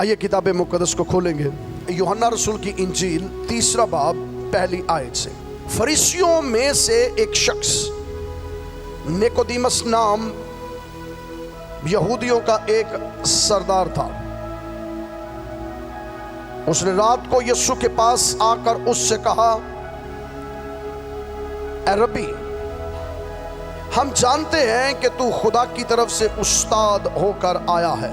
आइए किताब मुक़द्दस को खोलेंगे। यूहन्ना रसूल की इंजील 3 बाब पहली आयत से। फरीसियों में से एक शख्स निकोदेमस नाम यहूदियों का एक सरदार था। उसने रात को यीशु के पास आकर उससे कहा, ए रब्बी, हम जानते हैं कि तू खुदा की तरफ से उस्ताद होकर आया है,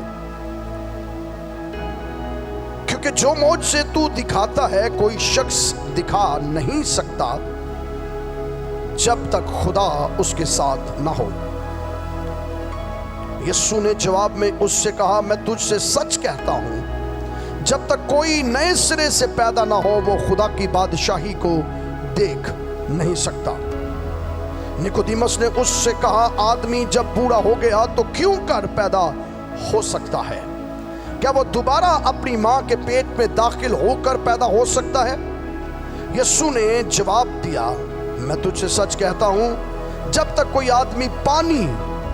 क्योंकि जो मौज से तू दिखाता है कोई शख्स दिखा नहीं सकता जब तक खुदा उसके साथ ना हो। यीशु ने जवाब में उससे कहा, मैं तुझसे सच कहता हूं, जब तक कोई नए सिरे से पैदा ना हो वो खुदा की बादशाही को देख नहीं सकता। निकोदेमस ने उससे कहा, आदमी जब बूढ़ा हो गया तो क्यों कर पैदा हो सकता है? क्या वो दोबारा अपनी मां के पेट में दाखिल होकर पैदा हो सकता है? यीशु ने जवाब दिया, मैं तुझसे सच कहता हूं, जब तक कोई आदमी पानी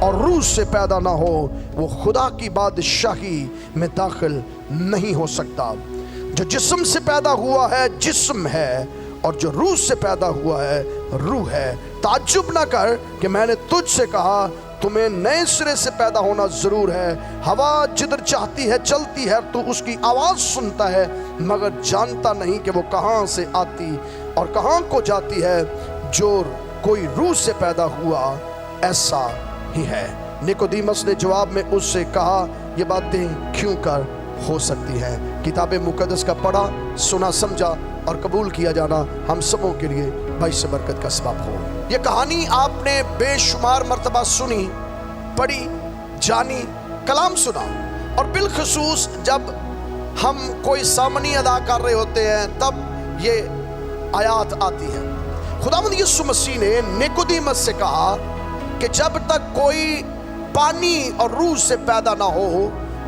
और रूह से पैदा ना हो वो खुदा की बादशाही में दाखिल नहीं हो सकता। जो जिस्म से पैदा हुआ है जिस्म है, और जो रूह से पैदा हुआ है रूह है। ताज्जुब ना कर कि मैंने तुझसे कहा, तुम्हें नए सिरे से पैदा होना जरूर है। हवा जिधर चाहती है चलती है, तू उसकी आवाज सुनता है मगर जानता नहीं कि वो कहां से आती और कहां को जाती है। जो कोई रूह से पैदा हुआ ऐसा ही है। निकोदेमस ने जवाब में उससे कहा, ये बातें क्यों कर हो सकती हैं? किताब मुक़द्दस का पढ़ा, सुना, समझा और कबूल किया जाना हम सबों के लिए भाई से बरकत का सबब हो। ये कहानी आपने बेशुमार मर्तबा सुनी, पढ़ी, जानी, कलाम सुना, और बिलखसूस जब हम कोई सामनी अदा कर रहे होते हैं तब ये आयात आती है। खुदावंद यीशु मसीह ने निकोदेमस से कहा कि जब तक कोई पानी और रूह से पैदा ना हो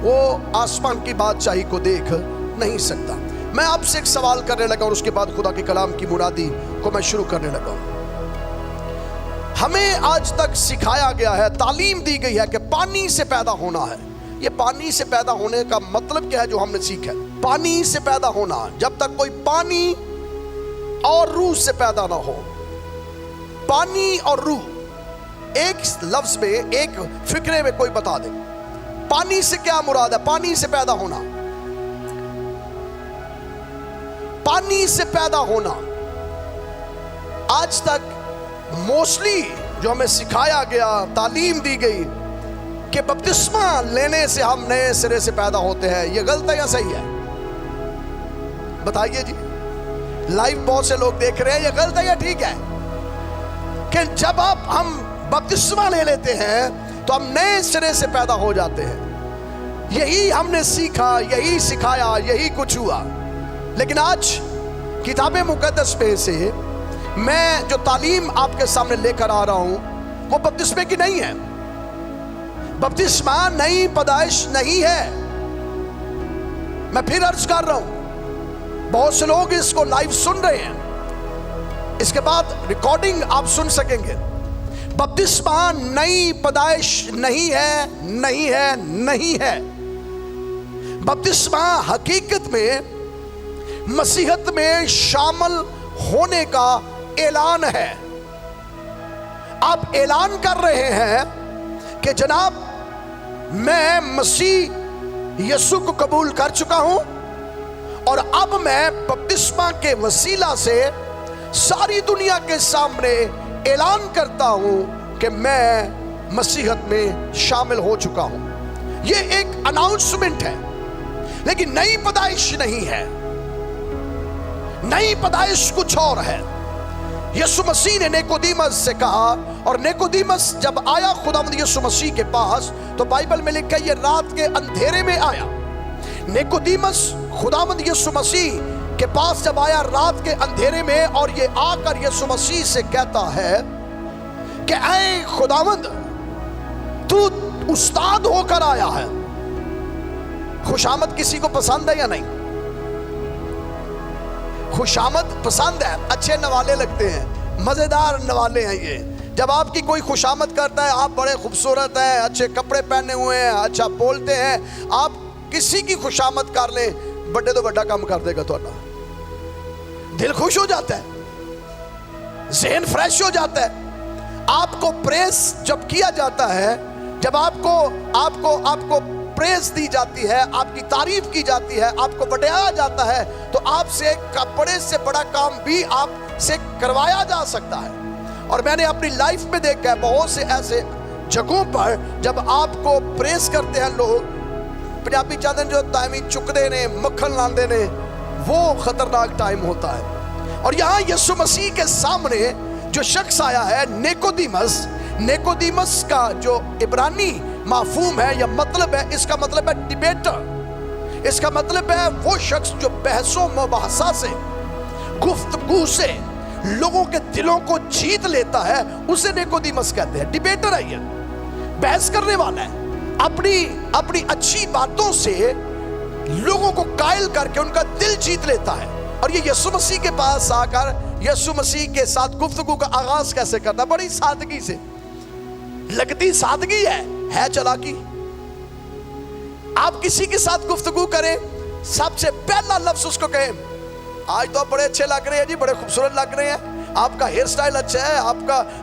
वो आसमान की बादशाही को देख नहीं सकता। मैं आपसे एक सवाल करने लगा और उसके बाद खुदा के कलाम की मुरादी को मैं शुरू करने लगा। हमें आज तक सिखाया गया है, तालीम दी गई है कि पानी से पैदा होना है। ये पानी से पैदा होने का मतलब क्या है जो हमने सीखा है? पानी से पैदा होना, जब तक कोई पानी और रूह से पैदा ना हो। पानी और रूह, एक लफ्ज में, एक फिक्रे में कोई बता दे, पानी से क्या मुराद है? पानी से पैदा होना, पानी से पैदा होना। आज तक मोस्टली जो हमें सिखाया गया, तालीम दी गई कि बपतिस्मा लेने से हम नए सिरे से पैदा होते हैं, ये गलत है या सही है? बताइए जी। लाइव बहुत से लोग देख रहे हैं, ये गलत है या ठीक है? कि जब हम बपतिस्मा ले लेते हैं तो हम नए सिरे से पैदा हो जाते हैं। यही हमने सीखा, यही सिखाया, यही कुछ हुआ। लेकिन आज किताब मुक़द्दस में से मैं जो तालीम आपके सामने लेकर आ रहा हूं वो बपतिस्मे की नहीं है। बपतिस्मा नई पैदाइश नहीं है। मैं फिर अर्ज कर रहा हूं, बहुत से लोग इसको लाइव सुन रहे हैं, इसके बाद रिकॉर्डिंग आप सुन सकेंगे। बपतिस्मा नई पैदाइश नहीं है, नहीं है, नहीं है। बपतिस्मा हकीकत में मसीहत में शामिल होने का ऐलान है। आप ऐलान कर रहे हैं कि जनाब मैं मसीह यीशु को कबूल कर चुका हूं और अब मैं बपतिस्मा के वसीला से सारी दुनिया के सामने ऐलान करता हूं कि मैं मसीहत में शामिल हो चुका हूं। यह एक अनाउंसमेंट है, लेकिन नई पैदाइश नहीं है। नई पैदाइश कुछ और है। यीशु मसीह ने निकोदेमस से कहा, और निकोदेमस जब आया खुदावंद यीशु मसीह के पास तो बाइबल में लिखा है ये रात के अंधेरे में आया। निकोदेमस खुदावंद यीशु मसीह के पास जब आया रात के अंधेरे में, और ये आकर यीशु मसीह से कहता है कि ऐ खुदावंद, तू उस्ताद होकर आया है। खुशामद किसी को पसंद है या नहीं? खुशामद पसंद है, अच्छे नवाले लगते हैं, मजेदार नवाले हैं ये। जब आपकी कोई खुशामद करता है, आप बड़े खूबसूरत हैं, अच्छे कपड़े पहने हुए हैं, अच्छा बोलते हैं, आप किसी की खुशामद कर ले, बड़े तो बड़ा काम कर देगा तुहाडा। दिल खुश हो जाता है, ज़हन फ्रेश हो जाता है। आपको प्रेस जब किया जाता है, जब आपको प्रेस दी जाती है, आपकी तारीफ की जाती है, आपको बढ़ाया जाता है, तो आपसे बड़े से बड़ा काम भी आपसे करवाया जा सकता है। और मैंने अपनी लाइफ में देखा है बहुत से ऐसे जगहों पर जब आपको प्रेस करते हैं लोग, पंजाबी चाहते हैं जो टाइम चुकते ने, मक्खन लाते ने, वो खतरनाक टाइम होता है। और यहाँ यीशु मसीह के सामने जो शख्स आया है, निकोदेमस का जो इब्रानी माफूम है या मतलब है, इसका मतलब है डिबेटर। इसका मतलब है वो शख्स जो बहसों मुबाहसा से, गुफ्तगू से लोगों के दिलों को जीत लेता है, उसे निकोदेमस कहते हैं। डिबेटर है ये, बहस करने वाला है, अपनी अच्छी बातों से लोगों को कायल करके उनका दिल जीत लेता है। और ये यीशु मसीह के पास आकर यीशु मसीह के साथ गुफ्तगू का आगाज कैसे करता, बड़ी सादगी से, लगती सादगी है चालाकी। आप किसी के साथ गुफ्तगू करें, सबसे पहला लफ्ज उसको कहें, आज तो आप बड़े अच्छे लग रहे हैं जी, बड़े खूबसूरत लग रहे हैं, आपका हेयर स्टाइल अच्छा है,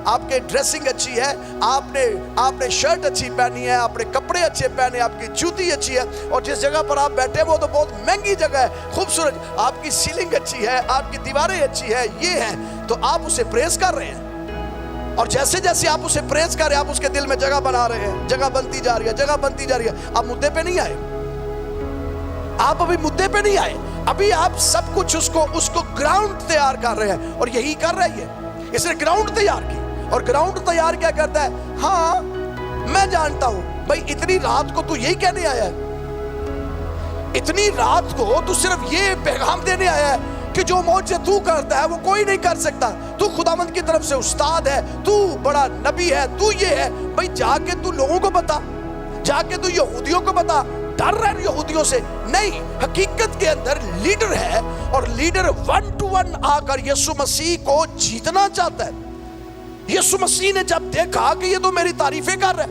आपके ड्रेसिंग अच्छी है, आपने शर्ट अच्छी पहनी है, आपने कपड़े अच्छे पहने, आपकी जूती अच्छी है, और जिस जगह पर आप बैठे वो तो बहुत महंगी जगह है, खूबसूरत, आपकी सीलिंग अच्छी है, आपकी दीवारें अच्छी है, ये है। तो आप उसे प्रेस कर रहे हैं, और जैसे जैसे आप उसे प्रेस कर रहे हैं, आप उसके दिल में जगह बना रहे हैं, जगह बनती जा रही है, जगह बनती जा रही है। आप मुद्दे पे नहीं आए, आप अभी मुद्दे पे नहीं आए, अभी आप सब कुछ उसको ग्राउंड तैयार कर रहे हैं। और यही कर रही है, इसने ग्राउंड तैयार की। और ग्राउंड तैयार क्या करता है, हाँ मैं जानता हूं भाई, इतनी रात को तू यही कहने आया है, इतनी रात को तू सिर्फ ये पैगाम देने आया है कि जो मौजे तू करता है वो कोई नहीं कर सकता, तू खुदावंद की तरफ से उस्ताद है, तू बड़ा नबी है, तू ये है। भाई जाके तू लोगों को बता, जाके तू यहूदियों को बता। डर रहा है यहूदियों से नहीं, हकीकत के अंदर लीडर है, और लीडर 1 to 1 आकर यीशु मसीह को जीतना चाहता है। यीशु मसीह ने जब देखा कि ये तो मेरी तारीफें कर रहा है,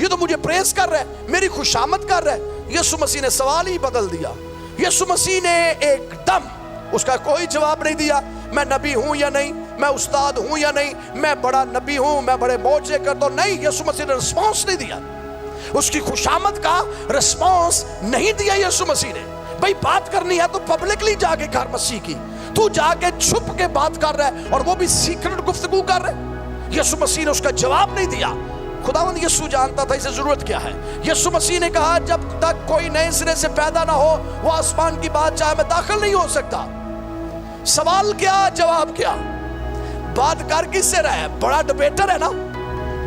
ये तो मुझे प्रेस कर रहा है, मेरी खुशामद कर रहा है, यीशु मसीह ने सवाल ही बदल दिया। यीशु मसीह ने एकदम उसका कोई जवाब नहीं दिया, मैं नबी हूं या नहीं, मैं उस्ताद हूं या नहीं, मैं बड़ा नबी हूं, मैं बड़े मौजे करता हूं, नहीं। यीशु मसीह ने रिस्पॉन्स नहीं दिया, उसकी खुशामद का रिस्पॉन्स नहीं दिया यीशु मसीह ने। भाई बात करनी है तो पब्लिकली जाके कर मसीह की, तू जाके छुप के बात कर रहा है, और वो भी सीक्रेट गुफ्तगू कर रहा है। यीशु मसीह ने उसका जवाब नहीं दिया। खुदावंद यीशु जानता था इसे जरूरत क्या है। यीशु मसीह ने कहा, जब तक कोई नए सिरे से पैदा ना हो वो आसमान की बादशाह में दाखिल नहीं हो सकता। सवाल क्या, जवाब क्या, बात कर किससे रहा है? बड़ा डिबेटर है ना,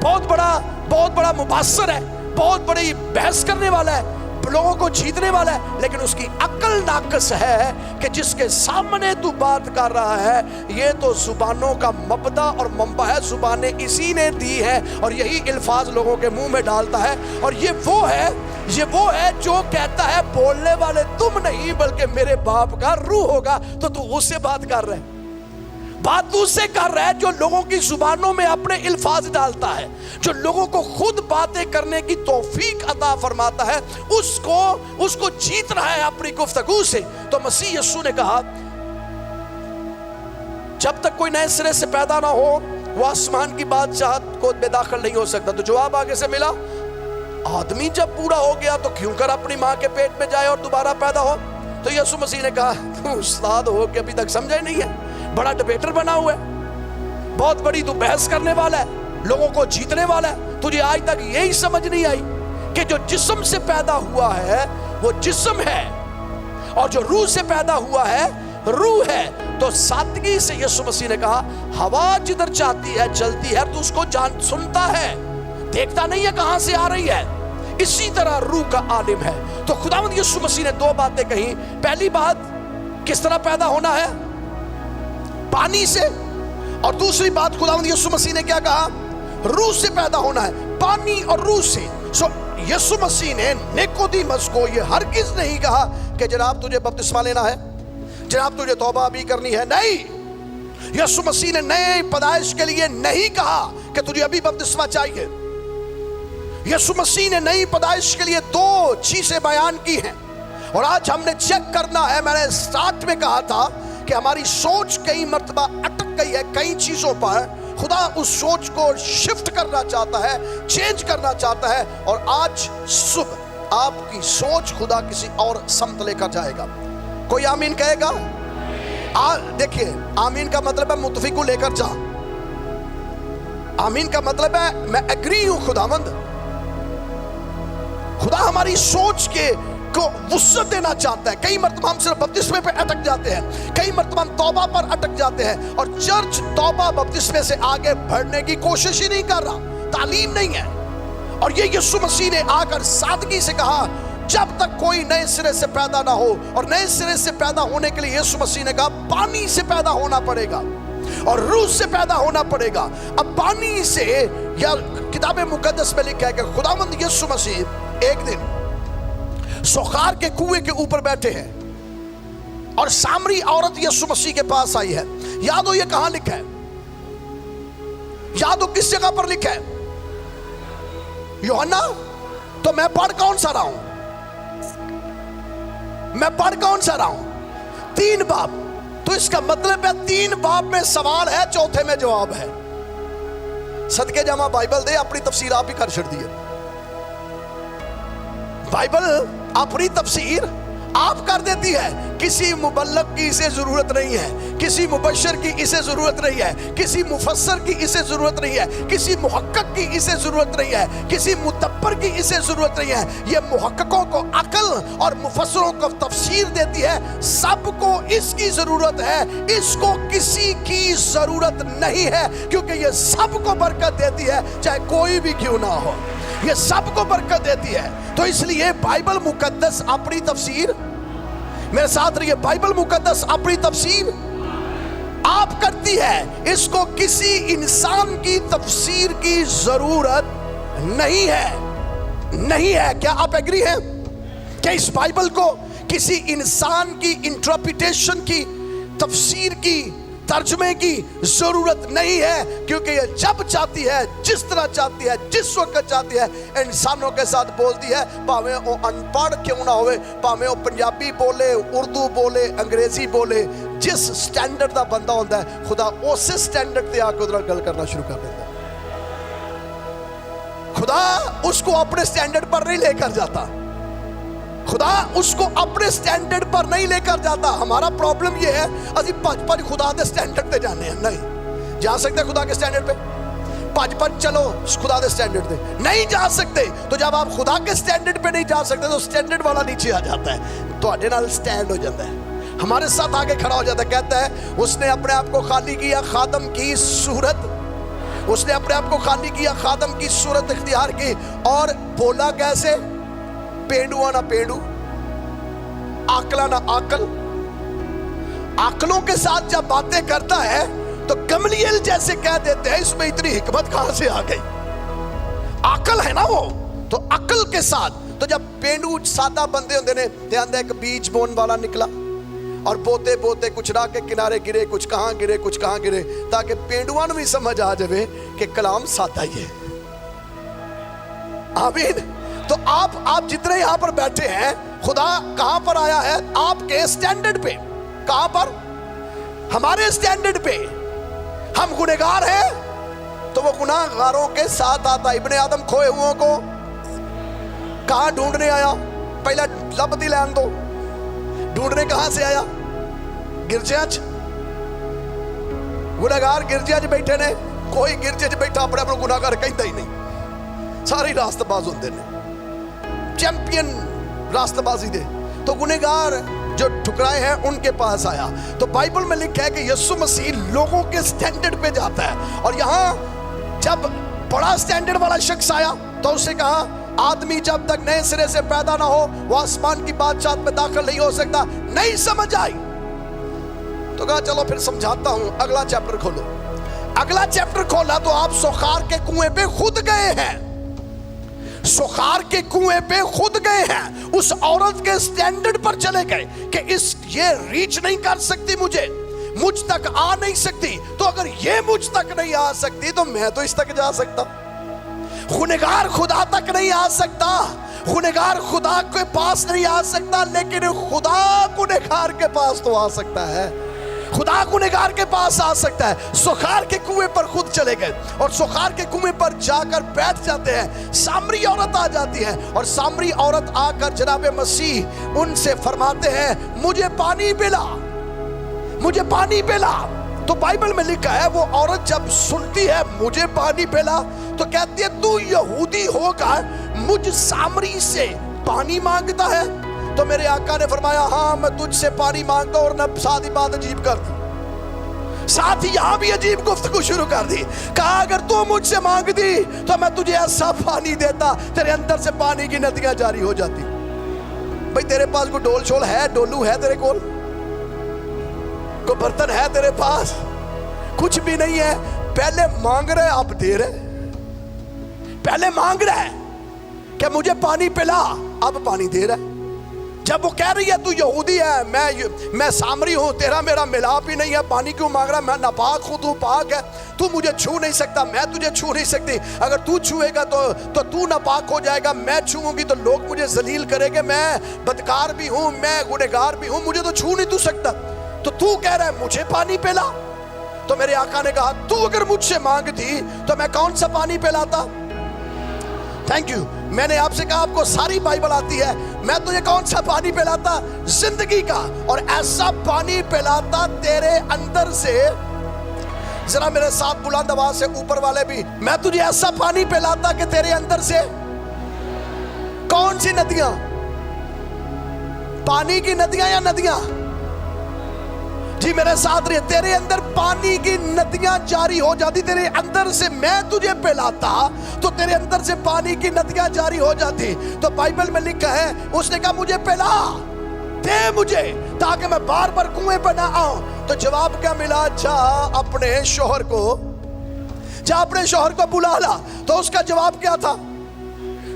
बहुत बड़ा मुबासर है, बहुत बड़ी बहस करने वाला है, लोगों को जीतने वाला है, लेकिन उसकी अक्ल नाकस है कि जिसके सामने तू बात कर रहा है ये तो जुबानों का मबदा और मंबा है, जुबानें इसी ने दी है, और यही अल्फाज लोगों के मुंह में डालता है। और ये वो है जो कहता है, बोलने वाले तुम नहीं बल्कि मेरे बाप का रूह होगा। तो तू उससे बात कर रहा है, बात उससे कर रहा है जो लोगों की जुबानों में अपने अल्फाज डालता है, जो लोगों को खुद बातें करने की तौफीक अता फरमाता है, उसको जीत रहा है अपनी गुफ्तगू से। तो मसीह यीशु ने कहा, जब तक कोई नए सिरे से पैदा ना हो वो आसमान की बादशाह को बेदाखिल नहीं हो सकता। तो जवाब आगे से मिला, आदमी जब बूढ़ा हो गया तो क्यों कर अपनी माँ के पेट में जाए और दोबारा पैदा हो। तो यीशु मसीह ने कहा, तू उस्ताद हो के अभी तक समझा ही नहीं है, बड़ा डिबेटर बना हुआ है, बहुत बड़ी तू बहस करने वाला है, लोगों को जीतने वाला है। तुझे आज तक यही समझ नहीं आई कि जो जिस्म से पैदा हुआ है वो जिस्म है, और जो रूह से पैदा हुआ है रूह है। तो सादगी से यीशु मसीह ने कहा, हवा जिधर चाहती है चलती है, तू उसको जान सुनता है, देखता नहीं है कहां से आ रही है। इसी तरह रूह का आलिम है। तो खुदावंद यीशु मसीह ने दो बातें कही। पहली बात, किस तरह पैदा होना है, पानी से, और दूसरी बात खुदावंद यीशु मसीह ने क्या कहा, रूह से पैदा होना है, पानी और रूह से। सो यीशु मसीह ने निकोदेमस को ये हरगिज नहीं कहा कि जनाब तुझे बपतिस्मा लेना है, जनाब तुझे तौबा भी करनी है, नहीं। यीशु मसीह ने नए पैदाइश के लिए नहीं कहा कि तुझे अभी बपतिस्मा चाहिए। यीशु मसीह ने नई पैदाइश के लिए दो चीजें बयान की हैं, और आज हमने चेक करना है। मैंने स्टार्ट में कहा था कि हमारी सोच कई मर्तबा अटक गई है कई चीजों पर। खुदा उस सोच को शिफ्ट करना चाहता है, चेंज करना चाहता है, और आज सुबह आपकी सोच खुदा किसी और समत लेकर जाएगा। कोई आमीन कहेगा? देखिए, आमीन का मतलब है मुत्तफी को लेकर जा। आमीन का मतलब है मैं एग्री हूं खुदावंद। खुदा हमारी सोच के को वुसअत देना चाहता है। कई मर्तबा हम सिर्फ बपतिस्मे पे अटक जाते हैं, कई मर्तबा हम तौबा पर अटक जाते हैं, और चर्च तौबा बपतिस्मे से आगे बढ़ने की कोशिश ही नहीं कर रहा, तालीम नहीं है। और ये यीशु मसीह ने आकर सादगी से कहा, जब तक कोई नए सिरे से पैदा ना हो, और नए सिरे से पैदा होने के लिए यीशु मसीह ने कहा पानी से पैदा होना पड़ेगा और रूह से पैदा होना पड़ेगा। अब पानी से, या किताब मुकद्दस में लिखा है कि खुदावंद यीशु मसीह एक दिन सोखार के कुएं के ऊपर बैठे हैं, और सामरी औरत यीशु मसीह के पास आई है। याद हो ये कहां लिखा है? याद हो किस जगह पर लिखा है? यूहन्ना। तो मैं पढ़ कौन सा रहा हूं? मैं पढ़ कौन सा रहा हूं? 3 बाब। तो इसका मतलब है 3 बाब में सवाल है, चौथे में जवाब है। सदके जमा बाइबल दे, अपनी तफसीर आप ही कर छड़ दी है। बाइबल अपनी तफसीर आप कर देती है। किसी मुबल्लग की इसे जरूरत नहीं है, किसी मुबशर की इसे जरूरत नहीं है, किसी मुफस्सर की इसे जरूरत नहीं है, किसी मुहक्कक की इसे जरूरत नहीं है, किसी मुदब्बर की इसे जरूरत नहीं है। ये मुहक्ककों को अकल और मुफस्सरों को तफसीर देती है। सबको इसकी जरूरत है, इसको किसी की जरूरत नहीं है, क्योंकि ये सबको बरकत देती है, चाहे कोई भी क्यों ना हो। ये सबको बरकत देती है। तो इसलिए बाइबल मुकद्दस अपनी तफसीर, मेरे साथ रहिए, बाइबल मुकद्दस अपनी तफसीर आप करती है। इसको किसी इंसान की तफसीर की जरूरत नहीं है। नहीं है। क्या आप एग्री हैं कि इस बाइबल को किसी इंसान की इंटरप्रिटेशन की, तफसीर की, तर्जमे की जरूरत नहीं है, क्योंकि ये जब चाहती है, जिस तरह चाहती है, जिस वक्त चाहती है, इंसानों के साथ बोलती है। भावे वो अनपढ़ क्यों ना होवे, भावे वो पंजाबी बोले, उर्दू बोले, अंग्रेजी बोले, जिस स्टैंडर्ड का बंदा होता है, खुदा उस स्टैंडर्ड से आके उधर गल करना शुरू कर देता है। खुदा उसको अपने स्टैंडर्ड पर नहीं लेकर जाता। खुदा उसको अपने स्टैंडर्ड पर नहीं लेकर जाता। हमारा प्रॉब्लम ये है, असी भज खुदा के स्टैंडर्ड पे जाने हैं। नहीं जा सकते खुदा के स्टैंडर्ड पे, भज चलो खुदा के स्टैंडर्ड पे नहीं जा सकते। तो जब आप खुदा के स्टैंडर्ड पे नहीं जा सकते, तो स्टैंडर्ड वाला नीचे आ जाता है, तो आगे नाल स्टैंड हो जाता है, हमारे साथ आगे खड़ा हो जाता है। कहता है उसने अपने आप को खाली किया खादम की सूरत, उसने अपने आप को खाली किया, खादम की सूरत इख्तियार की, और बोला कैसे? पेंडुआ ना पेंडू, आकला ना आकल। आकलों के साथ जब बातें करता है तो गमलीएल जैसे कह देते हैं, इसमें इतनी हिकमत कहां से आ गई? आकल है ना वो, तो अकल के साथ। तो जब पेंडू सादा बंदे होंगे ने, ध्यान दे, एक बीज बोन वाला निकला, और बोते बोते कुछ राह के किनारे गिरे, कुछ कहां गिरे, कुछ कहां गिरे, ताकि पेंडुआ भी समझ आ जाए कि कलाम सादा ही है। आमीन। तो आप जितने यहां पर बैठे हैं, खुदा कहां पर आया है? आपके स्टैंडर्ड पे। कहां पर? हमारे स्टैंडर्ड पे। हम गुनहगार हैं, तो वो गुनाहगारों के साथ आता। इब्ने आदम खोए हुओं को कहां ढूंढने आया? पहला लबदी लैन दो। ढूंढने कहां से आया? गिरजिया च। गुनहगार गिरजिया च बैठे ने। कोई गिरजे च बैठा अपने आप गुनाहगार कहता ही नहीं। सारी रास्तबाज होंगे ने, चैंपियन रास्तबाजी दे। तो गुनहगार जो ठुकराए हैं उनके पास आया। तो बाइबल में लिखा है कि यीशु मसीह लोगों के स्टैंडर्ड पे जाता है। और यहां जब बड़ा स्टैंडर्ड वाला शख्स आया, तो उसने कहा आदमी जब तक नए सिरे से पैदा ना हो, वो आसमान की बादशाहत में दाखिल नहीं हो सकता। नहीं समझ आई तो कहा चलो फिर समझाता हूं। अगला चैप्टर खोलो। अगला चैप्टर खोला तो आप सोखार के कुएं पे खुद गए हैं। सोखार के कुएं पे खुद गए हैं। उस औरत के स्टैंडर्ड पर चले गए कि ये रीच नहीं कर सकती, मुझ तक आ नहीं सकती। तो अगर ये मुझ तक नहीं आ सकती, तो मैं तो इस तक जा सकता। गुनहगार खुदा तक नहीं आ सकता, गुनहगार खुदा के पास नहीं आ सकता, लेकिन खुदा गुनहगार के पास तो आ सकता है। खुदा गुनहगार के पास आ सकता है। सुखार के कुएं पर खुद चले गए और सुखार के कुएं पर जाकर बैठ जाते हैं। सामरी औरत आ जाती है और सामरी औरत आकर जनाब मसीह उनसे फरमाते हैं, मुझे पानी पिला, मुझे पानी पिला। तो बाइबल में लिखा है वो औरत जब सुनती है मुझे पानी पिला, तो कहती है तू यहूदी होकर मुझ सामरी से पानी मांगता है। तो मेरे आका ने फरमाया, हाँ मैं तुझसे पानी मांगता हूं। और न साथ ही बात अजीब कर दी, साथ ही यहां भी अजीब गुफ्तगू शुरू कर दी। कहा अगर तू मुझसे मांगती तो मैं तुझे ऐसा पानी देता, तेरे अंदर से पानी की नदियां जारी हो जाती। भाई तेरे पास कोई डोल शोल है, डोलू है तेरे कोल, कोई बर्तन है तेरे पास? कुछ भी नहीं है। पहले मांग रहे अब दे रहे। पहले मांग रहा है कि मुझे पानी पिला, अब पानी दे रहा है। जब वो कह रही है तू यहूदी है, मैं सामरी हूं, तेरा मेरा मिलाप ही नहीं है, पानी क्यों मांग रहा है? मैं नापाक हूं, तू पाक है, तू मुझे छू नहीं सकता, मैं तुझे छू नहीं सकती। अगर तू छुएगा तो तू नापाक हो जाएगा, मैं छूऊंगी तो लोग मुझे जलील करेंगे, मैं बदकार भी हूं, मैं गुनहगार भी हूं, मुझे तो छू नहीं तू सकता। तो तू कह रहा है मुझे पानी पिला। तो मेरे आका ने कहा तू अगर मुझसे मांगती तो मैं कौन सा पानी पिलाता? Thank you. मैंने आपसे कहा आपको सारी बाइबल आती है। मैं तुझे कौन सा पानी पिलाता? जिंदगी का, और ऐसा पानी पिलाता तेरे अंदर से। जरा मेरे साथ बुलंद आवाज से ऊपर वाले भी, मैं तुझे ऐसा पानी पिलाता कि तेरे अंदर से कौन सी नदियां? पानी की नदियां या नदियां? जी मेरे साथ रहिए। तेरे अंदर पानी की नदियां जारी हो जाती, तेरे अंदर से मैं तुझे पिलाता तो तेरे अंदर से पानी की नदियां जारी हो जाती। तो बाइबल में लिखा है उसने कहा मुझे पिला दे मुझे, ताकि मैं बार बार कुएं पर ना आऊं। तो जवाब क्या मिला? जा अपने शोहर को, जा अपने शोहर को बुला ला। तो उसका जवाब क्या था?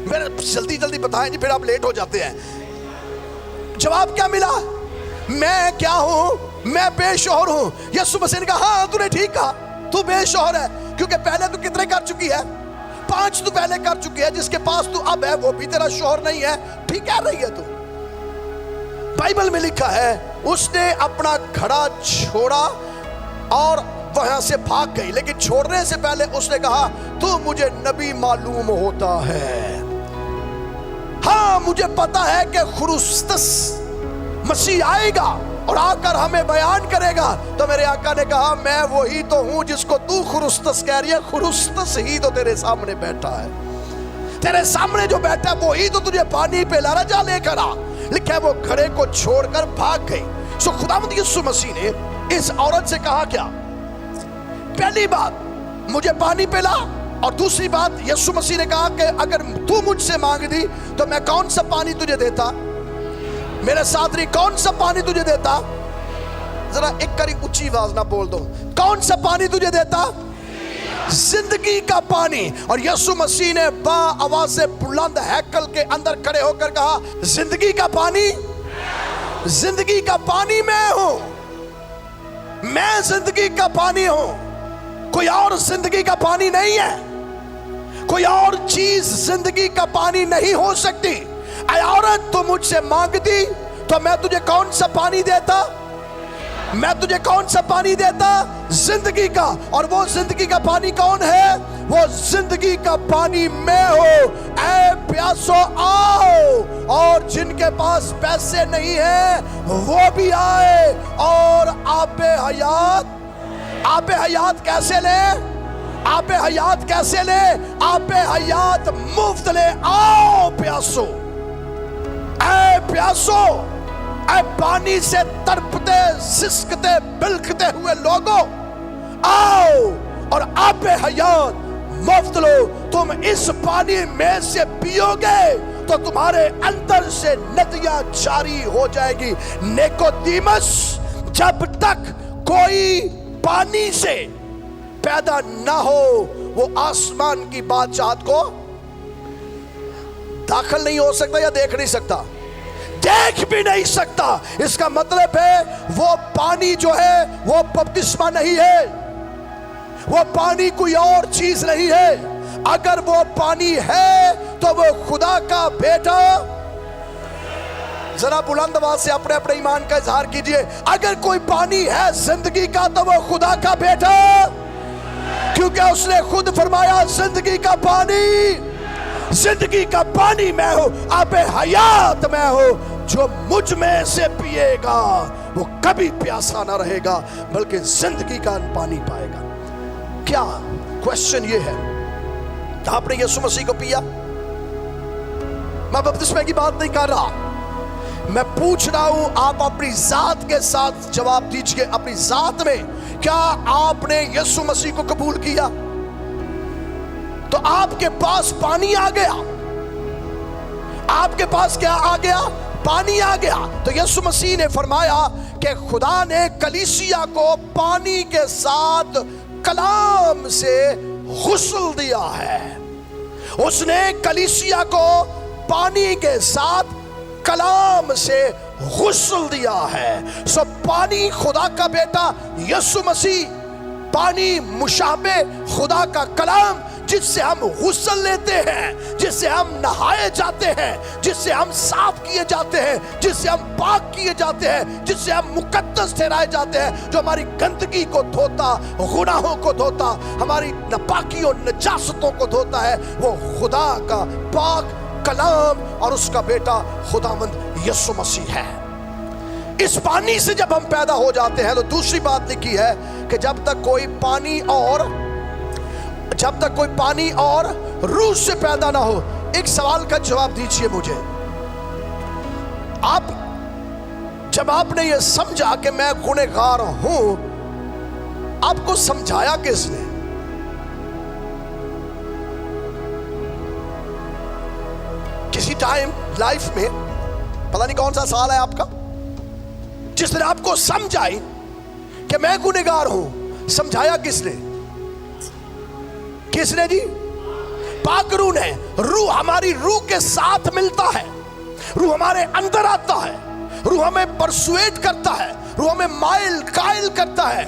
मेरे जल्दी जल्दी बताएं जी, फिर आप लेट हो जाते हैं। जवाब क्या मिला? मैं क्या हूं? मैं बेशोहर हूं। यीशु मसीह ने कहा हाँ तूने ठीक कहा, तू बेशोहर है, क्योंकि पहले तू कितने कर चुकी है? 5 तू पहले कर चुकी है। जिसके पास तू अब है वो भी तेरा शोहर नहीं है। ठीक कह रही है तू। बाइबल में लिखा है उसने अपना घड़ा छोड़ा और वहां से भाग गई, लेकिन छोड़ने से पहले उसने कहा तू मुझे नबी मालूम होता है। हाँ मुझे पता है कि खुरुस्तस मसीह आएगा और आकर हमें बयान करेगा। तो मेरे आका ने कहा मैं वही तो हूं जिसको तू खुरुस्तस कह रही है। खुरुस्तस ही तो तेरे सामने बैठा है, तेरे सामने जो बैठा है वही तो तुझे पानी पिला रहा, जा लेकर आ। लिखा है वो घड़े को छोड़कर भाग गई। सो खुदावंद यीशु मसीह ने इस औरत से कहा क्या? पहली बात मुझे पानी पिला, और दूसरी बात यीशु मसीह ने कहा कि अगर तू मुझसे मांगती तो मैं कौन सा पानी तुझे देता? मेरे साथ रही, कौन सा पानी तुझे देता? जरा एक करी ऊंची आवाज ना बोल दो, कौन सा पानी तुझे देता? जिंदगी का पानी। और यीशु मसीह ने बा आवाज से बुलंद हैकल के अंदर खड़े होकर कहा जिंदगी का पानी, जिंदगी का पानी मैं हूं, मैं जिंदगी का पानी हूं। कोई और जिंदगी का पानी नहीं है, कोई और चीज जिंदगी का पानी नहीं हो सकती। ऐ औरत तू मुझसे मांगती तो मैं तुझे कौन सा पानी देता? मैं तुझे कौन सा पानी देता? जिंदगी का। और वो जिंदगी का पानी कौन है? वो जिंदगी का पानी मैं हूं। ऐ प्यासो आओ, और जिनके पास पैसे नहीं है वो भी आए और आबे हयात। आबे हयात कैसे ले? आबे हयात कैसे ले? आबे हयात मुफ्त ले। आओ प्यासो, ऐ प्यासो, ऐ पानी से तड़पते सिसकते बिलखते हुए लोगों, आओ और आबे हयात मुफ्त लो। तुम इस पानी में से पियोगे तो तुम्हारे अंदर से नदियां जारी हो जाएगी। निकोदेमुस, जब तक कोई पानी से पैदा ना हो वो आसमान की बादशाहत को दाखिल नहीं हो सकता या देख नहीं सकता, देख भी नहीं सकता। इसका मतलब है वो पानी जो है वो बपतिस्मा नहीं है, वो पानी कोई और चीज नहीं है। اگر وہ پانی ہے تو وہ خدا کا بیٹا. ذرا بلند آواز سے اپنے اپنے ایمان کا اظہار کیجئے. اگر کوئی پانی ہے زندگی کا تو وہ خدا کا بیٹا, کیونکہ اس نے خود فرمایا زندگی کا پانی میں ہوں, آب حیات میں ہوں. جو مجھ میں سے پیے گا وہ کبھی پیاسا نہ رہے گا بلکہ زندگی کا پانی پائے گا. کیا کوشچن یہ ہے کہ آپ نے یسوع مسیح کو پیا؟ میں بپتسمے کی بات نہیں کر رہا, میں پوچھ رہا ہوں آپ اپنی ذات کے ساتھ جواب دیجئے. اپنی ذات میں کیا آپ نے یسوع مسیح کو قبول کیا؟ تو آپ کے پاس پانی آ گیا. آپ کے پاس کیا آ گیا؟ پانی آ گیا. تو یسوع مسیح نے فرمایا کہ خدا نے کلیسیا کو پانی کے ساتھ کلام سے غسل دیا ہے. اس نے کلیسیا کو پانی کے ساتھ کلام سے غسل دیا ہے. سو پانی خدا کا بیٹا یسوع مسیح, پانی مشابہ خدا کا کلام جس سے ہم غسل لیتے ہیں, جس سے ہم نہائے جاتے ہیں, جس سے ہم صاف کیے جاتے ہیں, جس سے ہم پاک کیے جاتے ہیں, جس سے ہم مقدس ٹھہرائے جاتے ہیں, جو ہماری گندگی کو دھوتا, گناہوں کو دھوتا, ہماری ناپاکی اور نجاستوں کو دھوتا ہے, وہ خدا کا پاک کلام اور اس کا بیٹا خداوند یسوع مسیح ہے. اس پانی سے جب ہم پیدا ہو جاتے ہیں تو دوسری بات لکھی ہے کہ جب تک کوئی پانی اور روح سے پیدا نہ ہو. ایک سوال کا جواب دیجئے مجھے. جب آپ نے یہ سمجھا کہ میں گنہگار ہوں, آپ کو سمجھایا کس نے؟ کسی ٹائم لائف میں, پتہ نہیں کون سا سال ہے آپ کا, جس نے آپ کو سمجھائی کہ میں گنہگار ہوں, سمجھایا کس نے؟ کس نے جی؟ پاک روح نے. روح ہماری روح کے ساتھ ملتا ہے, روح ہمارے اندر آتا ہے, روح ہمیں پرسویٹ کرتا ہے, روح ہمیں قائل کرتا ہے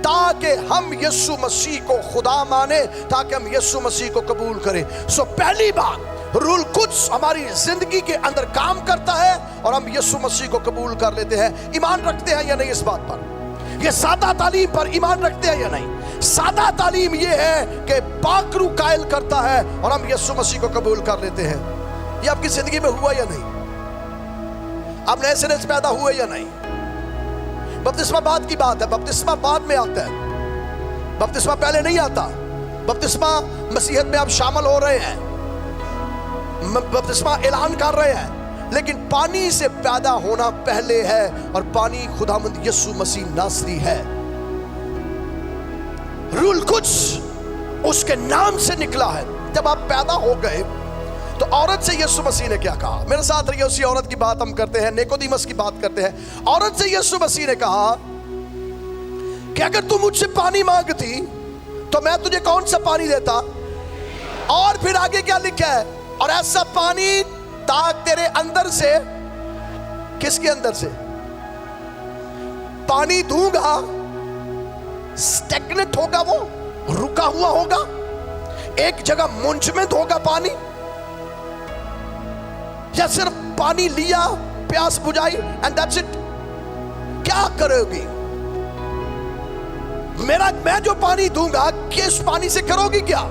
تاکہ ہم یسوع مسیح کو خدا مانے, تاکہ ہم یسوع مسیح کو قبول کریں. سو پہلی بات, روح القدس ہماری زندگی کے اندر کام کرتا ہے اور ہم یسوع مسیح کو قبول کر لیتے ہیں. ایمان رکھتے ہیں یا نہیں اس بات پر؟ یہ سادہ تعلیم پر ایمان رکھتے ہیں یا نہیں؟ سادہ تعلیم یہ ہے کہ پاک روح قائل کرتا ہے اور ہم یسوع مسیح کو قبول کر لیتے ہیں. یہ آپ کی زندگی میں ہوا یا نہیں؟ آپ نئے سرے سے پیدا ہوئے یا نہیں؟ بپتسمہ بعد کی بات ہے, بپتسمہ بعد میں آتا ہے, بپتسمہ پہلے نہیں آتا. بپتسمہ مسیحیت میں آپ شامل ہو رہے ہیں, بپتسمہ اعلان کر رہے ہیں, لیکن پانی سے پیدا ہونا پہلے ہے, اور پانی خداوند یسوع مسیح ناصری ہے. روح القدس اس کے نام سے نکلا ہے. جب آپ پیدا ہو گئے تو عورت سے یسوع مسیح نے کیا کہا؟ میرے ساتھ رہیے, اسی عورت کی بات ہم کرتے ہیں, نیکودیمس کی بات کرتے ہیں. عورت سے یسوع مسیح نے کہا کہ اگر تم مجھ سے پانی مانگتی تو میں تجھے کون سا پانی دیتا؟ اور پھر آگے کیا لکھا ہے؟ اور ایسا پانی تاکہ تیرے اندر سے, کس کے اندر سے؟ پانی دوں گا, سٹیگنٹ ہوگا, وہ رکا ہوا ہوگا, ایک جگہ منجمد ہوگا پانی, یا صرف پانی لیا, پیاس بجھائی and that's it؟ کیا کرو گی؟ میں جو پانی دوں گا, کس پانی سے کرو گی؟ کیا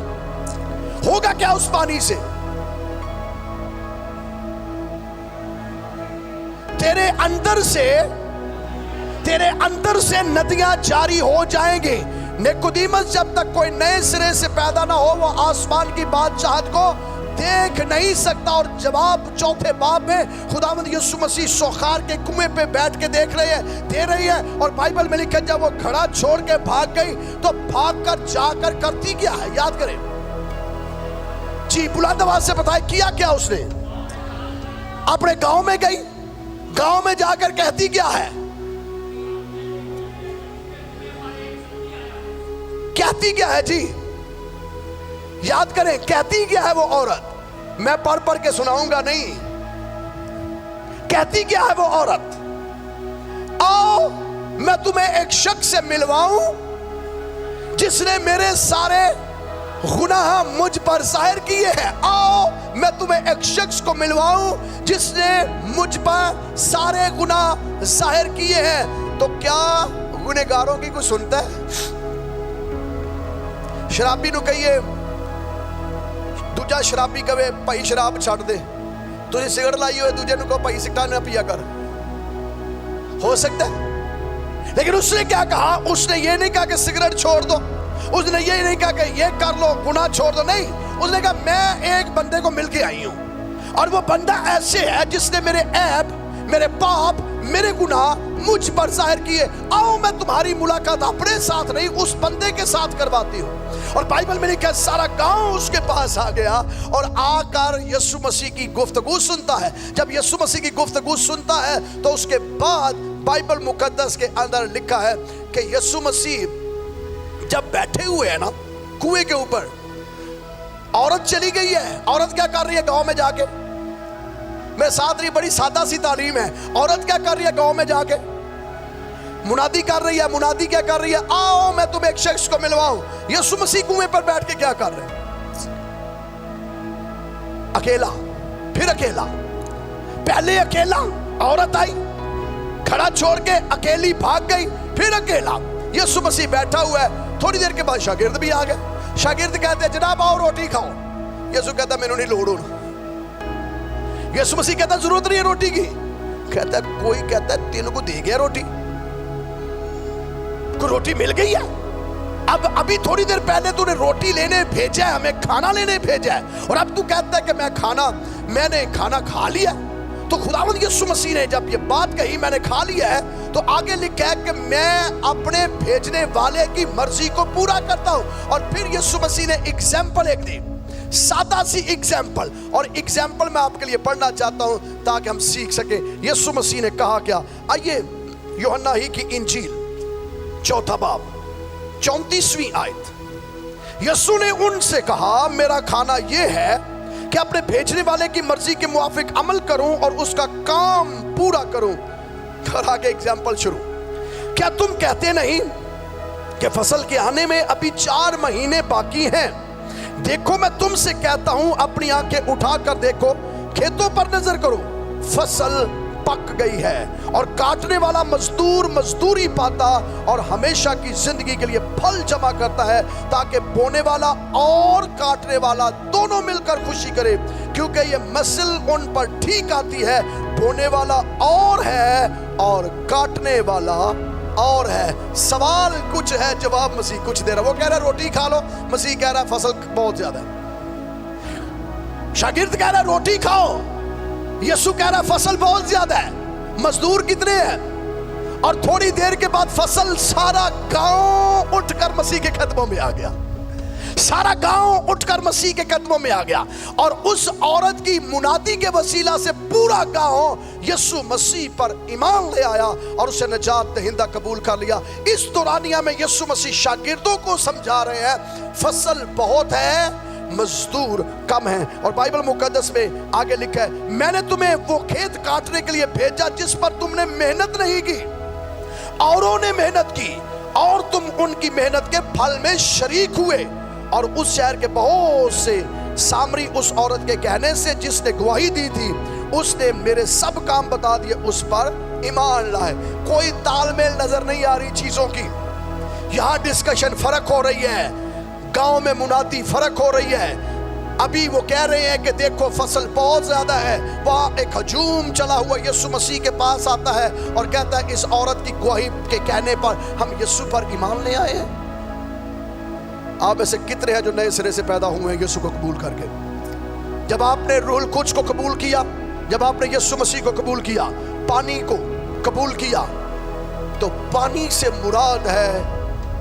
ہوگا؟ کیا اس پانی سے؟ تیرے اندر سے ندیاں جاری ہو جائیں گی. نیکودیمس جب تک کوئی نئے سرے سے پیدا نہ ہو, وہ آسمان کی بادشاہت کو دیکھ نہیں سکتا. اور جواب چوتھے باب میں خداوند یسوع مسیح سوخار کے کنویں پہ بیٹھ کے دے رہی ہے. اور بائبل میں لکھا جب وہ گھڑا چھوڑ کے بھاگ گئی تو بھاگ کر جا کر کرتی کیا ہے؟ یاد کریں جی, بلند آواز سے بتائیں کیا اس نے؟ اپنے گاؤں میں گئی, گاؤں میں جا کر کہتی کیا ہے؟ کہتی کیا ہے جی؟ یاد کریں, کہتی کیا ہے وہ عورت؟ میں پڑھ کے سناؤں گا نہیں. کہتی کیا ہے وہ عورت؟ آؤ میں تمہیں ایک شخص سے ملواؤں جس نے میرے سارے गुनाह मुझ पर जाहिर किए हैं, आओ मैं तुम्हें एक शख्स को मिलवाऊं जिसने मुझ पर सारे गुनाह जाहिर किए हैं। तो क्या गुनहगारों की कोई सुनता है? शराबी नु कहिए, दूजा शराबी कहे भाई शराब छड़ दे, तुझे सिगरेट लाई हो दूजे नु कहो भाई सिगरेट ना पिया कर, हो सकता है? लेकिन उसने क्या कहा? उसने ये नहीं कहा कि सिगरेट छोड़ दो, उसने ये नहीं कहा कि ये कर लो गुनाह छोड़ दो, नहीं, उसने कहा मैं एक बंदे को मिल के आई हूं और वो बंदा ऐसे है जिसने मेरे ऐब, मेरे पाप, मेरे गुनाह मुझ पर जाहिर किए, आओ मैं तुम्हारी मुलाकात अपने साथ नहीं उस बंदे के साथ करवाती हूं। और बाइबल में लिखा है सारा गांव उसके पास आ गया और आकर यीशु मसीह की गुफ्तगू सुनता है। जब यीशु मसीह की गुफ्तगू सुनता है तो उसके बाद बाइबल मुकद्दस के अंदर लिखा है कि यीशु मसीह जब बैठे हुए हैं ना कुएं के ऊपर, औरत चली गई है। औरत क्या कर रही है गांव में जाके? मेरे साथ रही, बड़ी सादा सी तालीम है। औरत क्या कर रही है गांव में जाके? मुनादी कर रही है। मुनादी क्या कर रही है? आओ मैं तुम्हें एक शख्स को मिलवाऊं। यीशु मसीह कुएं पर बैठ के क्या कर रहे हैं? अकेला, फिर अकेला, पहले अकेला, औरत आई खड़ा छोड़ के अकेली भाग गई, फिर अकेला। यीशु मसीह बैठा हुआ है। थोड़ी देर के बाद शागिर्द भी आ गए। शागिर्द कहते हैं जनाब आओ रोटी खाओ। यीशु कहता मैंने नहीं लोड़ होना। यीशु मसीह कहता जरूरत नहीं है रोटी की। कहता कोई कहता है तेन को दे गया रोटी, को रोटी मिल गई है। अब अभी थोड़ी देर पहले तूने रोटी लेने भेजा है, हमें खाना लेने भेजा है, और अब तू कहता है कि मैंने खाना खा लिया। तो खुदावंद यीशु मसीह ने जब ये बात कही मैंने खा लिया है, तो आगे लिखा है कि मैं अपने भेजने वाले की मर्जी को पूरा करता हूं। और फिर यीशु मसीह ने एग्जाम्पल एक दी, सादा सी एग्जाम्पल, और एग्जाम्पल मैं आपके लिए पढ़ना चाहता हूं ताकि हम सीख सके। यीशु मसीह ने कहा क्या? आइए यूहन्ना ही की इंजील 4 बाब 34वीं आयत। यीशु ने उनसे कहा मेरा खाना यह है कि अपने भेजने वाले की मर्जी के मुआफिक अमल करूं और उसका काम पूरा करूं। और आगे एग्जाम्पल शुरू। क्या तुम कहते नहीं कि फसल के आने में अभी 4 महीने बाकी हैं? देखो मैं तुमसे कहता हूं अपनी आंखें उठाकर देखो, खेतों पर नजर करो, फसल पक गई है और काटने वाला मजदूर मजदूरी पाता और हमेशा की जिंदगी के लिए फल जमा करता है, ताकि बोने वाला और काटने वाला दोनों मिलकर खुशी करे, क्योंकि ये मसल उन पर ठीक आती है। बोने वाला और है और काटने वाला और है। सवाल कुछ है, जवाब मसीह कुछ दे रहा। वो कह रहा है रोटी खा लो, मसीह कह रहा है फसल बहुत ज्यादा है। शागिर्द कह रहा है रोटी खाओ, यीशु कह रहा है फसल बहुत ज्यादा है, मजदूर कितने हैं? और थोड़ी देर के बाद फसल, सारा गांव उठकर मसीह के कदमों में आ गया। सारा गांव उठकर मसीह के कदमों में आ गया और उस औरत की मुनादी के वसीला से पूरा गांव यीशु मसीह पर ईमान ले आया और उसे निजात दहिंदा कबूल कर लिया। इस दौरानिया में यीशु मसीह शागिर्दों को समझा रहे हैं फसल बहुत है, मजदूर कम है। और बाइबल मुकद्दस में आगे लिखा है मैंने तुम्हें वो खेत काटने के लिए भेजा जिस पर तुमने मेहनत नहीं की, औरों ने मेहनत की और तुम उनकी मेहनत के फल में शरीक हुए। और उस शहर के बहुत से सामरी उस औरत के कहने से जिसने गवाही दी थी, उसने मेरे सब काम बता दिए, उस पर ईमान लाए। कोई तालमेल नजर नहीं आ रही चीजों की। यहां डिस्कशन फर्क हो रही है, गांव में मुनादी फर्क हो रही है। अभी वो कह रहे हैं कि देखो फसल बहुत ज्यादा है। वहां एक हजूम चला हुआ यीशु मसीह के पास आता है और कहता है इस औरत की गवाही के कहने पर हम यीशु पर ईमान ले आए हैं। आप ऐसे कितने हैं जो नए सिरे से पैदा हुए हैं यीशु को कबूल करके? जब आपने रूहुल कुद्स को कबूल किया, जब आपने यीशु मसीह को कबूल किया, पानी को कबूल किया, तो पानी से मुराद है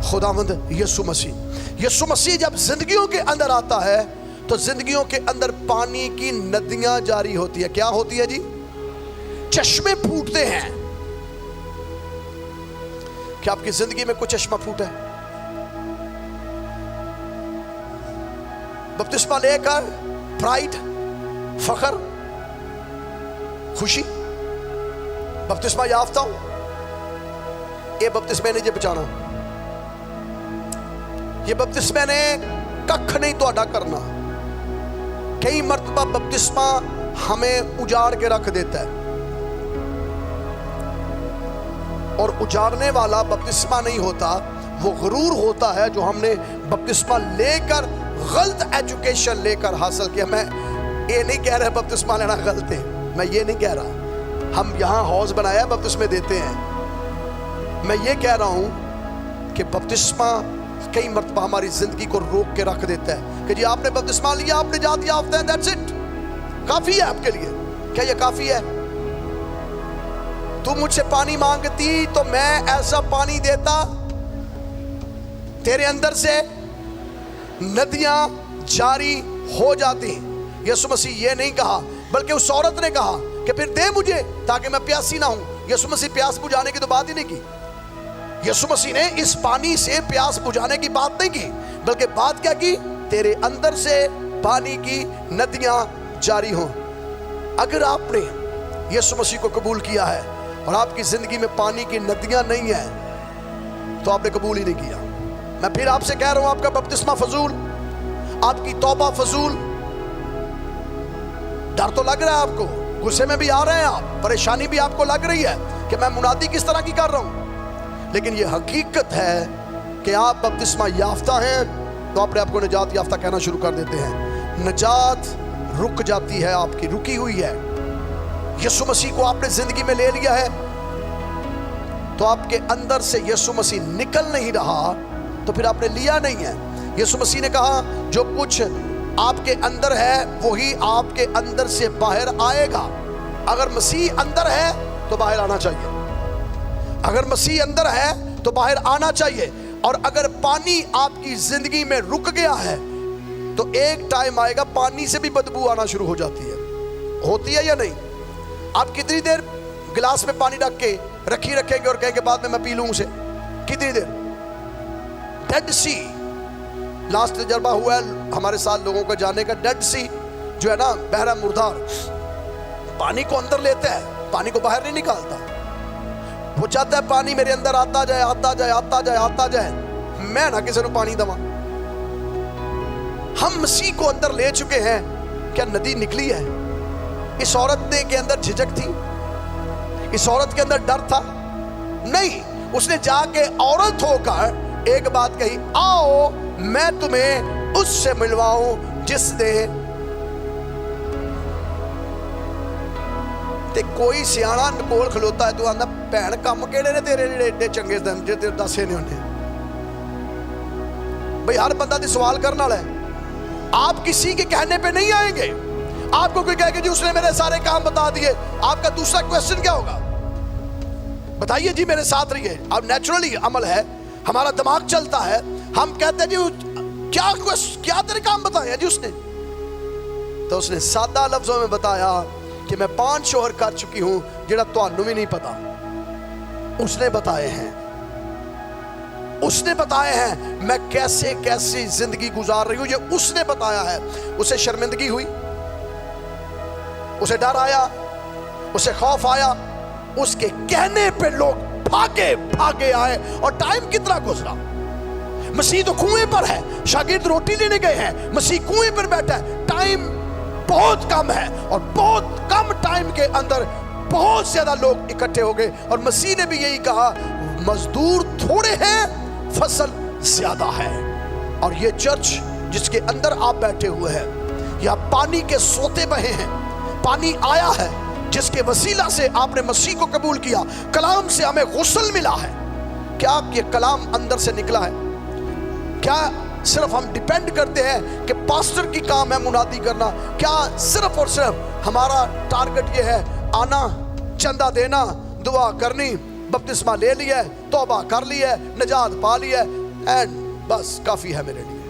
खुदावंद यीशु मसीह। यीशु मसीह जब जिंदगियों के अंदर आता है तो जिंदगियों के अंदर पानी की नदियां जारी होती है। क्या होती है जी? चश्मे फूटते हैं। क्या आपकी जिंदगी में कुछ चश्मा फूटा है? बपतिस्मा लेकर प्राइड, फखर, खुशी, बपतिस्मा याफ्ता हूं, ये बपतिस्मा ने जो बचाना, ये बपतिस्मा ने कख नहीं तुहाडा करना। कई मर्तबा बपतिस्मा हमें उजाड़ के रख देता है, और उजाड़ने वाला बपतिस्मा नहीं होता, वो गुरूर होता है जो हमने बपतिस्मा लेकर गलत एजुकेशन लेकर हासिल किया। मैं ये नहीं कह रहा बपतिस्मा लेना गलत है, मैं ये नहीं कह रहा। हम यहाँ हौज बनाया बपतिस्मे देते हैं। मैं ये कह रहा हूँ कि बपतिस्मा कई मर्तबा हमारी जिंदगी को रोक के रख देता है कि जी आपने बपतिस्मा लिया, आपने जात याफ्ता है, दैट्स इट, काफी है आपके लिए। क्या ये काफी है? तू मुझसे पानी मांगती तो मैं ऐसा पानी देता, तेरे अंदर से नदियां जारी हो जाती। यीशु मसीह ये नहीं कहा, बल्कि उस औरत ने कहा कि फिर दे मुझे ताकि मैं प्यासी ना हूं। यीशु मसीह प्यास बुझाने की तो बात ही नहीं की। यीशु मसीह ने इस पानी से प्यास बुझाने की बात नहीं की, बल्कि बात क्या की? तेरे अंदर से पानी की नदियां जारी हों। अगर आपने यीशु मसीह को कबूल किया है और आपकी जिंदगी में पानी की नदियां नहीं है, तो आपने कबूल ही नहीं किया। मैं फिर आपसे कह रहा हूं, आपका बपतिस्मा फजूल, आपकी तौबा फजूल। डर तो लग रहा है आपको, गुस्से में भी आ रहे हैं आप, परेशानी भी आपको लग रही है कि मैं मुनादी किस तरह की कर रहा हूं, लेकिन ये हकीकत है कि आप बपतिस्मा याफ्ता हैं तो अपने आप को निजात याफ्ता कहना शुरू कर देते हैं। निजात रुक जाती है, आपकी रुकी हुई है। यीशु मसीह को आपने जिंदगी में ले लिया है तो आपके अंदर से यीशु मसीह निकल नहीं रहा, तो फिर आपने लिया नहीं है। यीशु मसीह ने कहा जो कुछ आपके अंदर है वही आपके अंदर से बाहर आएगा। अगर मसीह अंदर है तो बाहर आना चाहिए, अगर मसीह अंदर है तो बाहर आना चाहिए। और अगर पानी आपकी जिंदगी में रुक गया है तो एक टाइम आएगा पानी से भी बदबू आना शुरू हो जाती है। होती है या नहीं? आप कितनी देर गिलास में पानी रख के रखेंगे और कहेंगे बाद में मैं पी लूं उसे? कितनी देर? डेड सी, लास्ट तजर्बा हुआ है हमारे साथ लोगों का जाने का। डेड सी जो है ना, बहरा मुर्दार, पानी को अंदर लेता है, पानी को बाहर नहीं निकालता। वो चाहता है पानी मेरे अंदर आता जाए, आता जाए, आता जाए, आता जाए, मैं ना किसी को पानी दवा। हम मसीह को अंदर ले चुके हैं, क्या नदी निकली है? इस औरत ने के अंदर झिझक थी, इस औरत के अंदर डर था? नहीं, उसने जाके औरत होकर एक बात कही, आओ मैं तुम्हें उससे मिलवाऊं जिसने। ते कोई सियाना कोल खलोता है तो आंदा भैन कम केड़े ने तेरे एडे चंगे जे तेरे दसे ने उन्हें। भाई हर बंदा दी सवाल करने वाला है। आप किसी के कहने पे नहीं आएंगे। आपको कोई कहेगा जी उसने मेरे सारे काम बता दिए, आपका दूसरा क्वेश्चन क्या होगा? बताइए जी मेरे साथ रहिए। अब नेचुरली अमल है, हमारा दिमाग चलता है, हम कहते हैं जी क्या तेरे काम बताया जी उसने? तो उसने सादा लफ्जों में बताया कि मैं 5 शोहर कर चुकी हूं जेड़ा तुहानू भी नहीं पता। उसने बताए हैं, उसने बताए हैं मैं कैसे कैसी जिंदगी गुजार रही हूं, ये उसने बताया है। उसे शर्मिंदगी हुई, उसे डर आया, उसे खौफ आया, उसके कहने पे लोग भागे भागे आए। और टाइम कितना गुजरा? मसीह तो कुएं पर है, शागिर्द रोटी लेने गए हैं, मसीह कुएं पर बैठा है। टाइम बहुत कम है और बहुत कम टाइम के अंदर बहुत ज्यादा लोग इकट्ठे हो गए। और मसीह ने भी यही कहा, मजदूर थोड़े हैं, फसल ज्यादा है। और ये चर्च जिसके अंदर आप बैठे हुए हैं, या पानी के सोते बहे हैं, पानी आया है जिसके वसीला से आपने मसीह को कबूल किया, कलाम से हमें गुस्ल मिला है। क्या ये कलाम अंदर से निकला है? क्या सिर्फ हम डिपेंड करते हैं कि पास्टर की काम है मुनादी करना? क्या सिर्फ और सिर्फ हमारा टारगेट ये है आना, चंदा देना, दुआ करनी, बपतिस्मा ले लिया है, तौबा कर लिया है, निजात पा लिया है एंड बस काफी है मेरे लिए?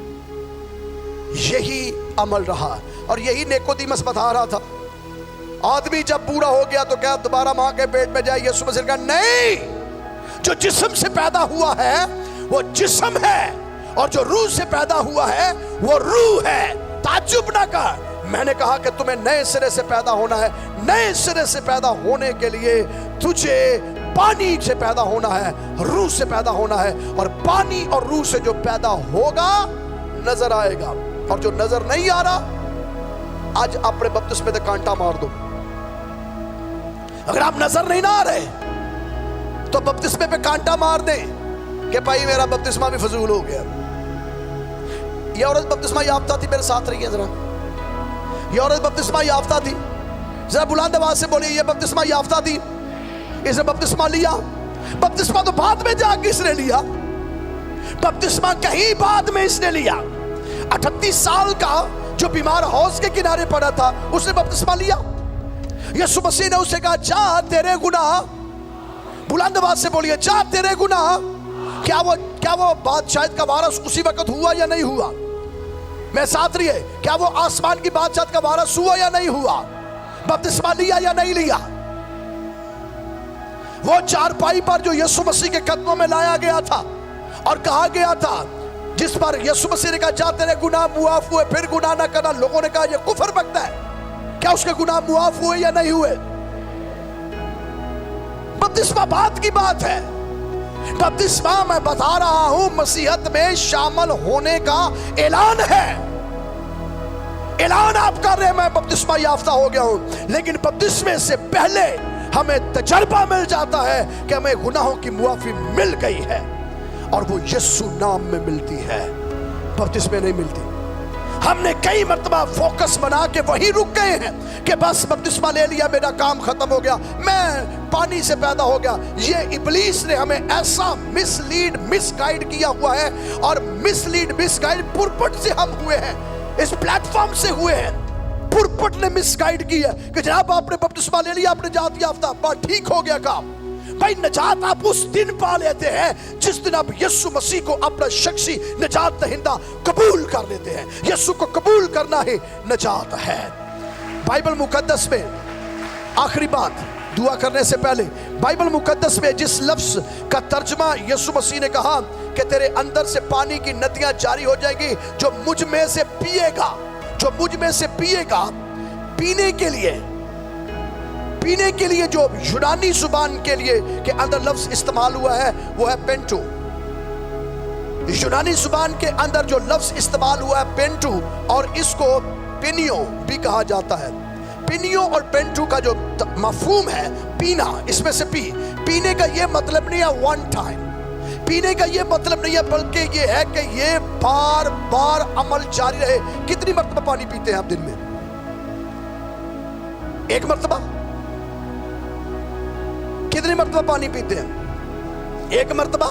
यही अमल रहा और यही निकोदेमुस बता रहा था। आदमी जब बूढ़ा हो गया तो क्या दोबारा मां के पेट में जाए? यीशु मसीह का नहीं, जो जिस्म से पैदा हुआ है वो जिस्म है और जो रूह से पैदा हुआ है वो रूह है। ताज्जुब ना कर, मैंने कहा कि तुम्हें नए सिरे से पैदा होना है। नए सिरे से पैदा होने के लिए तुझे पानी से पैदा होना है, रूह से पैदा होना है। और पानी और रूह से जो पैदा होगा نظر آئے گا. اور جو نظر نہیں آ رہا, آج اپنے بپتسمے دے کانٹا مار دو. اگر آپ نظر نہیں نہ آ رہے تو بپتسمے پہ کانٹا مار دیں کہ بھائی میرا بپتسمہ بھی فضول ہو گیا. یہ عورت بپتسمہ یافتہ تھی, میرے ساتھ رہی ہے ذرا. یہ عورت بپتسمہ یافتہ تھی, ذرا بلند آواز سے بولیے, یہ بپتسمہ یافتہ تھی, اس نے بپتسمہ لیا. بپتسمہ تو بعد میں جا کے اس نے لیا, بپتسمہ کہیں بعد میں اس نے لیا. 38 سال کا جو بیمار حوض کے کنارے پڑا تھا, اس نے بپتسمہ لیا. یسوع مسیح نے اسے کہا جا تیرے گناہ, بلند آواز سے بولیے, جا تیرے گناہ. کیا وہ بادشاہت کا وارث اسی وقت ہوا یا نہیں ہوا؟ میں ساتھ رہی ہے, کیا وہ آسمان کی بادشاہت کا وارث ہوا یا نہیں ہوا؟ بپتسمہ لیا یا نہیں لیا؟ وہ چارپائی پر جو یسوع مسیح کے قدموں میں لایا گیا تھا اور کہا گیا تھا, جس پر یسوع مسیح نے کہا جا تیرے گناہ معاف ہوئے, پھر گناہ نہ کرنا. لوگوں نے کہا یہ کفر بکتا ہے. کیا اس کے گناہ معاف ہوئے یا نہیں ہوئے؟ بپتسمہ بعد کی بات ہے. بپتسمہ میں بتا رہا ہوں مسیحت میں شامل ہونے کا اعلان ہے. اعلان آپ کر رہے ہیں میں بپتسمہ یافتہ ہو گیا ہوں, لیکن بپتسمے سے پہلے ہمیں تجربہ مل جاتا ہے کہ ہمیں گناہوں کی معافی مل گئی ہے, اور وہ یسوع نام میں ملتی ہے, بپتسمے نہیں ملتی. ہم نے کئی مرتبہ فوکس بنا کے وہی رک گئے ہیں کہ بس بپتسمہ لے لیا, میرا کام ختم ہو گیا, میں پانی سے پیدا ہو گیا. یہ ابلیس نے ہمیں ایسا مس لیڈ مس گائیڈ کیا ہوا ہے, اور مس لیڈ مس گائیڈ پرپٹ سے ہم ہوئے ہیں, اس پلیٹ فارم سے ہوئے ہیں. پرپٹ نے مس گائیڈ کی ہے کہ جناب آپ نے بپتسمہ لے لیا, آپ نے نجات یافتہ, بات ٹھیک ہو گیا کام. بھائی نجات آپ اس دن پا لیتے ہیں جس دن آپ یسوع مسیح کو اپنا شخصی نجات دہندہ قبول کر لیتے ہیں. یسوع کو قبول کرنا ہی نجات ہے. بائبل مقدس میں آخری بات دعا کرنے سے پہلے, بائبل مقدس میں جس لفظ کا ترجمہ یسوع مسیح نے کہا کہ تیرے اندر سے پانی کی ندیاں جاری ہو جائیں گی, جو مجھ میں سے پیے گا, جو مجھ میں سے پیے گا, پینے کے لیے جو یونانی زبان کے لیے کہ اندر لفظ استعمال ہوا ہے وہ ہے پینٹو. یونانی زبان کے اندر جو لفظ استعمال ہوا ہے پینٹو, اور اس کو پینیو بھی کہا جاتا ہے. پینیو اور پینٹو کا جو مفہوم ہے پینا, اس میں سے پینے کا یہ مطلب نہیں ہے ون ٹائم, پینے کا یہ مطلب نہیں ہے, بلکہ یہ ہے کہ یہ بار بار عمل جاری رہے. کتنی مرتبہ پانی پیتے ہیں آپ دن میں؟ ایک مرتبہ؟ کتنی مرتبہ پانی پیتے ہیں؟ ایک مرتبہ.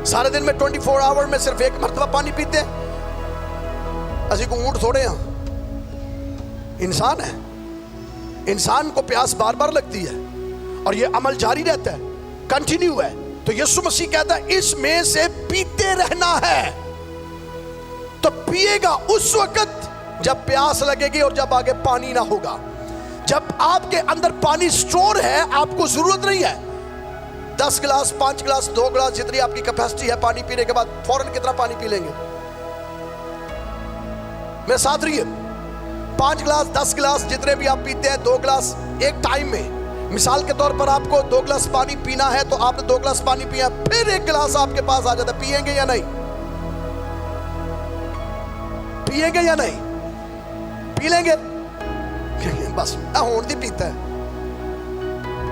سارے دن میں 24 آور میں صرف ایک مرتبہ پانی پیتے ہیں. اسی کو اونٹ تھوڑے ہیں, انسان ہے. انسان کو پیاس بار بار لگتی ہے, اور یہ عمل جاری رہتا ہے, کنٹینیو ہے. تو یسوع مسیح کہتا ہے اس میں سے پیتے رہنا ہے. تو پیے گا اس وقت جب پیاس لگے گی اور جب آگے پانی نہ ہوگا. جب آپ کے اندر پانی سٹور ہے, آپ کو ضرورت نہیں ہے 10 گلاس 5 گلاس 2 گلاس جتنی آپ کی کیپیسٹی ہے پانی پینے کے بعد فوراً کتنا پانی پی لیں گے؟ میرے ساتھ رہیے, 5 گلاس 10 گلاس جتنے بھی آپ پیتے ہیں, 2 گلاس ایک ٹائم میں. مثال کے طور پر آپ کو 2 گلاس پانی پینا ہے تو آپ نے 2 گلاس پانی پیا, پھر 1 گلاس آپ کے پاس آ جاتا ہے. پیئیں گے یا نہیں؟ پیئیں گے یا نہیں؟ پی لیں گے بس ہون دی پیتا ہے,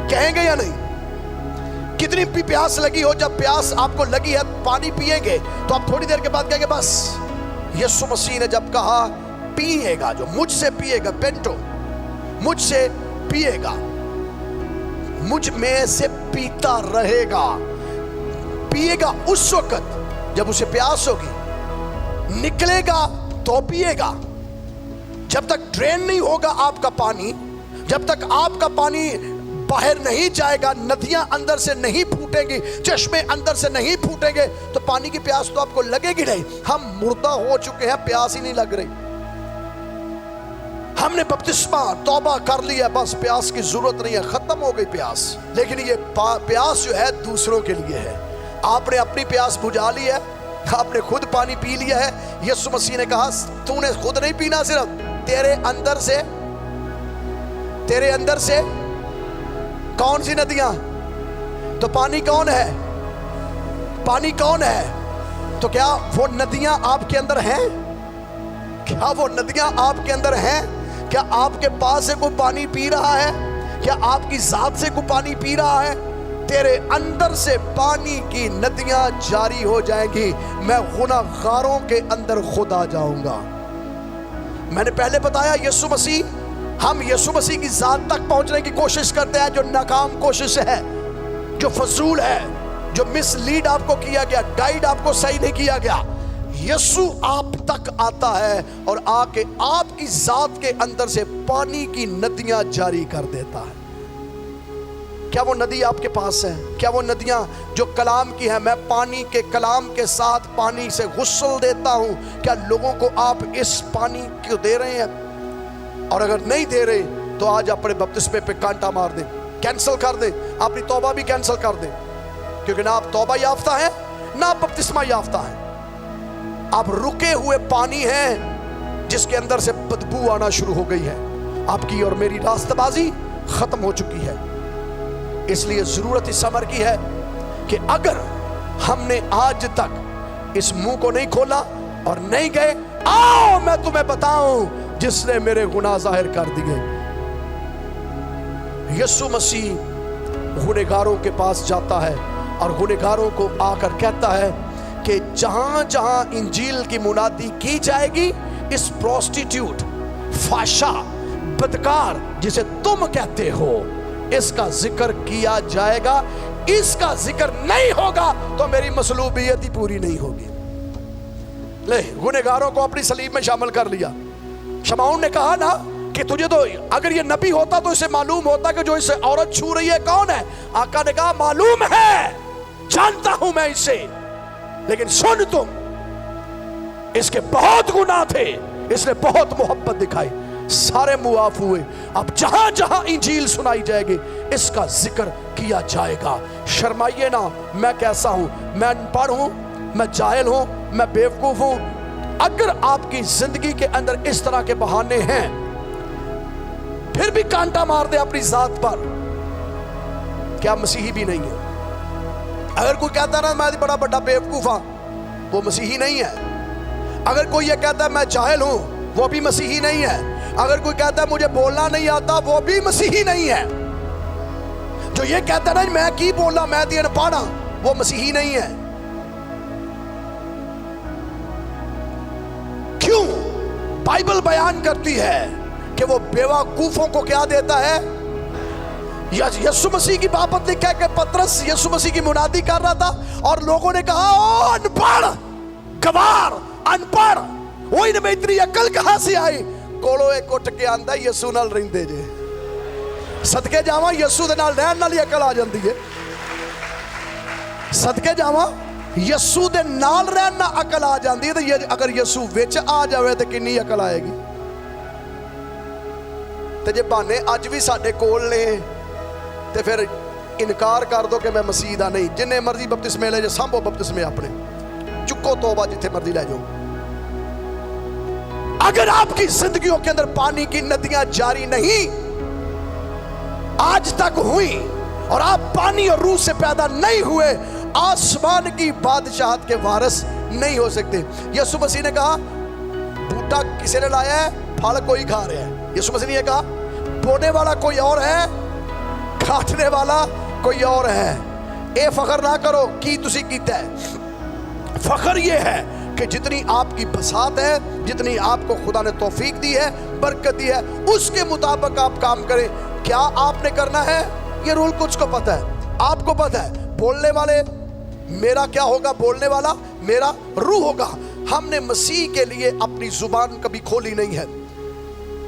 کہیں گے یا نہیں؟ کتنی بھی پیاس لگی ہو, جب پیاس آپ کو لگی ہے پانی پیئیں گے تو آپ تھوڑی دیر کے بعد کہیں گے بس. یسوع مسیح نے جب کہا پیے گا, جو مجھ سے پیے گا, پینٹو, مجھ سے پیے گا, مجھ میں سے پیتا رہے گا. پیے گا اس وقت جب اسے پیاس ہوگی, نکلے گا تو پیے گا. جب تک ڈرین نہیں ہوگا آپ کا پانی, جب تک آپ کا پانی باہر نہیں جائے گا, ندیاں اندر سے نہیں پھوٹیں گی, چشمے اندر سے نہیں پھوٹیں گے, تو پانی کی پیاس تو آپ کو لگے گی نہیں. ہم مردہ ہو چکے ہیں, پیاس ہی نہیں لگ رہی. ہم نے بپتسمہ توبہ کر لیا, بس پیاس کی ضرورت نہیں ہے, ختم ہو گئی پیاس. لیکن یہ پیاس جو ہے دوسروں کے لیے ہے. آپ نے اپنی پیاس بجھا لی ہے, آپ نے خود پانی پی لیا ہے. یسوع مسیح نے کہا تو نے خود نہیں پینا, صرف تیرے اندر سے کون سی ندیاں؟ تو پانی کون ہے؟ پانی کون ہے؟ تو کیا وہ ندیاں آپ کے اندر ہیں؟ کیا وہ ندیاں آپ کے اندر ہیں؟ کیا آپ کے پاس سے کوئی پانی پی رہا ہے؟ کیا آپ کی ذات سے کوئی پانی پی رہا ہے؟ تیرے اندر سے پانی کی ندیاں جاری ہو جائیں گی. میں گناہگاروں کے اندر خود آ جاؤں گا. میں نے پہلے بتایا یسوع مسیح، ہم یسوع مسیح کی ذات تک پہنچنے کی کوشش کرتے ہیں جو ناکام کوشش ہے، جو فضول ہے، جو مس لیڈ آپ کو کیا گیا، گائیڈ آپ کو صحیح نہیں کیا گیا. یسوع آپ تک آتا ہے اور آ کے آپ کی ذات کے اندر سے پانی کی ندیاں جاری کر دیتا ہے. کیا وہ ندی آپ کے پاس ہے؟ کیا وہ ندیاں جو کلام کی ہیں؟ میں پانی کے کلام کے ساتھ پانی سے غسل دیتا ہوں. کیا لوگوں کو آپ اس پانی کو دے رہے ہیں؟ اور اگر نہیں دے رہے تو آج اپنے بپتسمے پہ کانٹا مار دیں، کینسل کر دیں، اپنی توبہ بھی کینسل کر دیں. کیونکہ نہ آپ توبہ یافتہ ہیں نہ آپ بپتسمہ یافتہ ہیں. آپ رکے ہوئے پانی ہیں جس کے اندر سے بدبو آنا شروع ہو گئی ہے. آپ کی اور میری راستہ بازی ختم ہو چکی ہے. اس لیے ضرورت اس امر کی ہے کہ اگر ہم نے آج تک اس منہ کو نہیں کھولا اور نہیں گئے، آؤ میں تمہیں بتاؤں جس نے میرے گناہ ظاہر کر دیے. یسوع مسیح گنہگاروں کے پاس جاتا ہے اور گنہگاروں کو آ کر کہتا ہے کہ جہاں جہاں انجیل کی منادی کی جائے گی، اس پروسٹیٹیوٹ، فحشا، بدکار جسے تم کہتے ہو، اس کا ذکر کیا جائے گا. اس کا ذکر نہیں ہوگا تو میری مصلوبیت ہی پوری نہیں ہوگی. لے، گنہگاروں کو اپنی صلیب میں شامل کر لیا. شمعون نے کہا نا کہ تجھے تو اگر یہ نبی ہوتا تو اسے معلوم ہوتا کہ جو اسے عورت چھو رہی ہے کون ہے. آقا نے کہا معلوم ہے، جانتا ہوں میں اسے، لیکن سن تم، اس کے بہت گناہ تھے، اس نے بہت محبت دکھائی. سارے معاف ہوئے. اب جہاں جہاں انجیل سنائی جائے گی اس کا ذکر کیا جائے گا. شرمائیے نہ. میں کیسا ہوں؟ میں ان پڑھ ہوں، میں جاہل ہوں، میں بیوقوف ہوں. اگر آپ کی زندگی کے اندر اس طرح کے بہانے ہیں، پھر بھی کانٹا مار دے اپنی ذات پر، کیا مسیحی بھی نہیں ہے؟ اگر کوئی کہتا ہے نا میں بڑا بڑا بیوقوف ہوں، وہ مسیحی نہیں ہے. اگر کوئی یہ کہتا ہے میں جاہل ہوں، وہ بھی مسیحی نہیں ہے. اگر کوئی کہتا ہے مجھے بولنا نہیں آتا، وہ بھی مسیحی نہیں ہے. جو یہ کہتا ہے نا میں کی بولنا، میں دین پانا، وہ مسیحی نہیں ہے. کیوں؟ بائبل بیان کرتی ہے کہ وہ بیوقوفوں کو کیا دیتا ہے؟ یسوع مسیح کی بابت لکھا ہے کہ پترس یسوع مسیح کی منادی کر رہا تھا اور لوگوں نے کہا او ان پڑھ، گوار، ان پڑھ، وہ ان میں اتنی عقل کہاں سے آئی؟ کولو ایک اٹھ کے آندہ یسوع نال رہندے جے. صدقے جاواں یسوع دے نال رہن نال ہی عقل آ جاندی ہے. صدقے جاواں یسوع دے نال رہن نال عقل آ جاندی ہے. تے اگر یسوع وچ آ جاوے تے کنی عقل آئے گی. تے جے بہانے اج بھی ساڈے کول نے تے پھر انکار کر دو کہ میں مسیح دا نہیں. جننے مرضی بپتسمے لے جے، سامبو بپتسمے اپنے، چکو توبہ جتھے مرضی لے جاؤ. اگر آپ کی زندگیوں کے اندر پانی کی ندیاں جاری نہیں آج تک ہوئی اور آپ پانی اور روح سے پیدا نہیں ہوئے، آسمان کی بادشاہت کے وارث نہیں ہو سکتے. یسوع مسیح نے کہا بوٹا کسی نے لایا ہے، پھل کوئی کھا رہا ہے. یسوع مسیح نے یہ کہا بونے والا کوئی اور ہے، کاٹنے والا کوئی اور ہے. اے فخر نہ کرو کی تسی کیتا ہے. فخر یہ ہے کہ جتنی آپ کی بساط ہے، جتنی آپ کو خدا نے توفیق دی ہے، برکت دی ہے، اس کے مطابق آپ کام کریں. کیا آپ نے کرنا ہے؟ یہ رول کچھ کو پتہ ہے. آپ کو پتہ ہے بولنے والے میرا کیا ہوگا؟ بولنے والا میرا روح ہوگا. ہم نے مسیح کے لیے اپنی زبان کبھی کھولی نہیں ہے.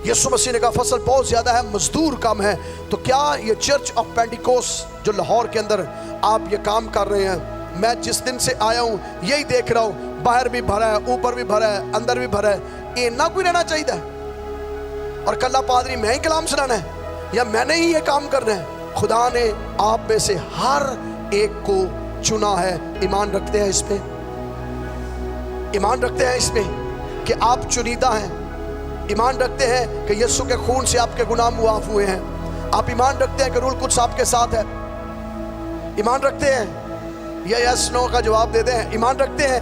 یسوع مسیح نے کہا فصل بہت زیادہ ہے، مزدور کم ہے. تو کیا یہ چرچ آف پینٹیکوس جو لاہور کے اندر آپ یہ کام کر رہے ہیں، میں جس دن سے آیا ہوں یہی دیکھ رہا ہوں، باہر بھی بھرا ہے، اوپر بھی بھرا ہے، اندر بھی بھرا ہے. یہ نہ کوئی رہنا چاہیے اور کلہ پادری میں ہی کلام سنانا ہے یا میں نے ہی یہ کام کرنا ہے؟ خدا نے آپ میں سے ہر ایک کو چنا ہے. ایمان رکھتے ہیں اس پہ؟ ایمان رکھتے ہیں اس پہ کہ آپ چنیدہ ہیں؟ ایمان رکھتے ہیں کہ یسوع کے خون سے آپ کے گناہ معاف ہوئے ہیں؟ آپ ایمان رکھتے ہیں کہ روح القدس آپ کے ساتھ ہے؟ ایمان رکھتے ہیں؟ یا یس نو کا جواب دے دیں. ایمان رکھتے ہیں؟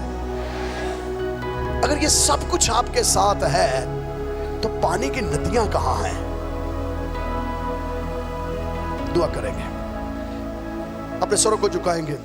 اگر یہ سب کچھ آپ کے ساتھ ہے تو پانی کی ندیاں کہاں ہیں؟ دعا کریں گے، اپنے سروں کو جھکائیں گے.